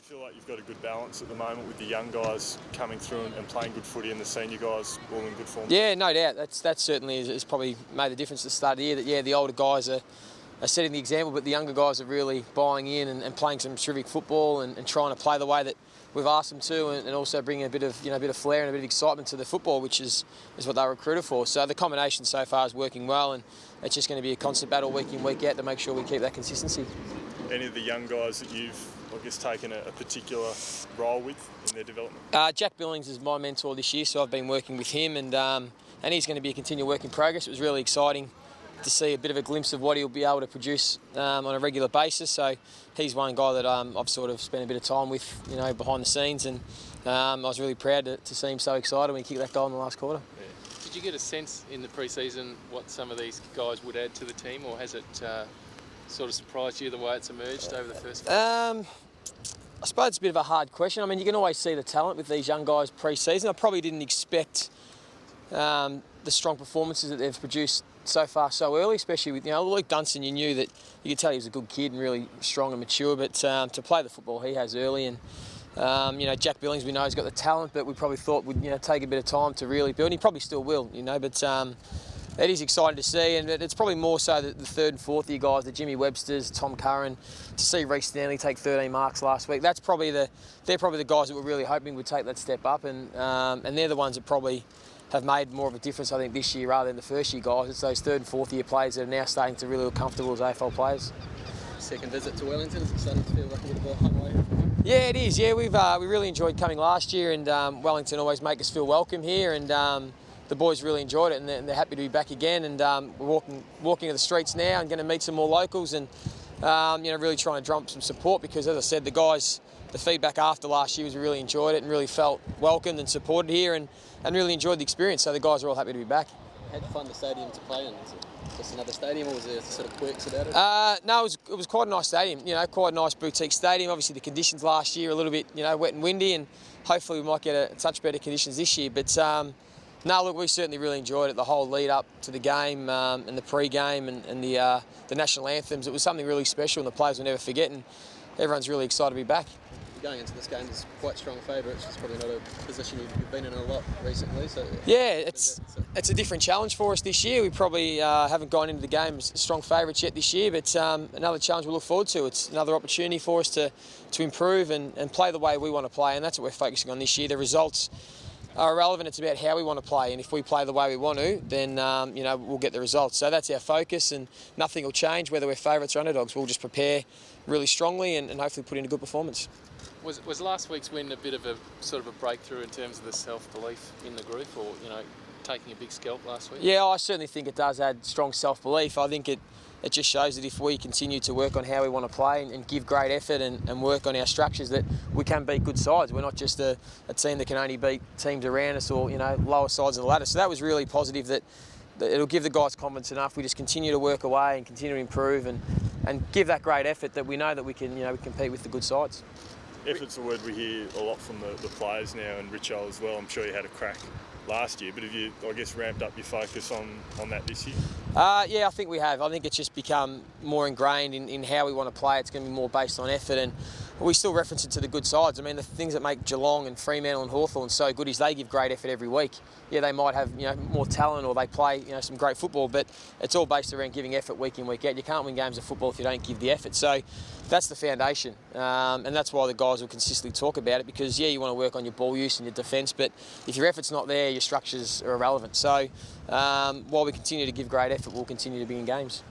feel like you've got a good balance at the moment with the young guys coming through and playing good footy and the senior guys all in good form? Yeah, no doubt. That certainly has probably made the difference at the start of the year. That the older guys are setting the example, but the younger guys are really buying in and playing some terrific football and trying to play the way that we've asked them to, and also bringing a bit of flair and a bit of excitement to the football, which is what they're recruited for. So the combination so far is working well, and it's just going to be a constant battle week in, week out to make sure we keep that consistency. Any of the young guys that you've, I guess, taken a particular role with in their development? Jack Billings is my mentor this year, so I've been working with him, and he's going to be a continual work in progress. It was really exciting to see a bit of a glimpse of what he'll be able to produce on a regular basis. So he's one guy that I've sort of spent a bit of time with, behind the scenes, and I was really proud to see him so excited when he kicked that goal in the last quarter. Yeah. Did you get a sense in the pre-season what some of these guys would add to the team, or has it sort of surprised you the way it's emerged over the first game? I suppose it's a bit of a hard question. I mean, you can always see the talent with these young guys pre-season. I probably didn't expect the strong performances that they've produced so far so early, especially with Luke Dunstan. You knew that you could tell he was a good kid and really strong and mature, but to play the football he has early, and Jack Billings, we know he's got the talent, but we probably thought would take a bit of time to really build. And he probably still will, but it is exciting to see, and it's probably more so the third and fourth year guys, the Jimmy Websters, Tom Curran, to see Reece Stanley take 13 marks last week. They're probably the guys that we're really hoping would take that step up, and they're the ones that probably have made more of a difference, I think, this year rather than the first year guys. It's those third and fourth year players that are now starting to really look comfortable as AFL players. Second visit to Wellington, is it starting to feel like a bit of a home away? Yeah, it is. Yeah, we really enjoyed coming last year, and Wellington always make us feel welcome here, and the boys really enjoyed it, and they're happy to be back again. And we're walking to the streets now and going to meet some more locals, and really trying to drum some support, because, as I said, the feedback after last year was we really enjoyed it and really felt welcomed and supported here, and really enjoyed the experience. So the guys are all happy to be back. How did you find the stadium to play in? Is it just another stadium, or was there sort of quirks about it? No, it was quite a nice stadium. Quite a nice boutique stadium. Obviously, the conditions last year were a little bit, wet and windy, and hopefully we might get a touch better conditions this year. But no, look, we certainly really enjoyed it. The whole lead up to the game and the pre-game and the national anthems. It was something really special, and the players will never forget. And everyone's really excited to be back. Going into this game as quite strong favourites. It's probably not a position you've been in a lot recently. So yeah, it's a different challenge for us this year. We probably haven't gone into the game as strong favourites yet this year, but another challenge we'll look forward to. It's another opportunity for us to improve and play the way we want to play, and that's what we're focusing on this year. The results are irrelevant. It's about how we want to play, and if we play the way we want to, then we'll get the results. So that's our focus, and nothing will change whether we're favourites or underdogs. We'll just prepare really strongly and hopefully put in a good performance. Was last week's win a bit of a sort of a breakthrough in terms of the self-belief in the group, or taking a big scalp last week? Yeah, I certainly think it does add strong self-belief. I think it just shows that if we continue to work on how we want to play and give great effort and work on our structures, that we can beat good sides. We're not just a team that can only beat teams around us or lower sides of the ladder. So that was really positive. That it'll give the guys confidence enough. We just continue to work away and continue to improve and give that great effort that we know that we can we compete with the good sides. Effort's a word we hear a lot from the players now, and Richo as well. I'm sure you had a crack last year, but have you, I guess, ramped up your focus on that this year? Yeah, I think we have. I think it's just become more ingrained in how we want to play. It's going to be more based on effort, and we still reference it to the good sides. I mean, the things that make Geelong and Fremantle and Hawthorn so good is they give great effort every week. Yeah, they might have more talent, or they play some great football, but it's all based around giving effort week in, week out. You can't win games of football if you don't give the effort. So that's the foundation, and that's why the guys will consistently talk about it, because you want to work on your ball use and your defence, but if your effort's not there, your structures are irrelevant. So while we continue to give great effort, we'll continue to be in games.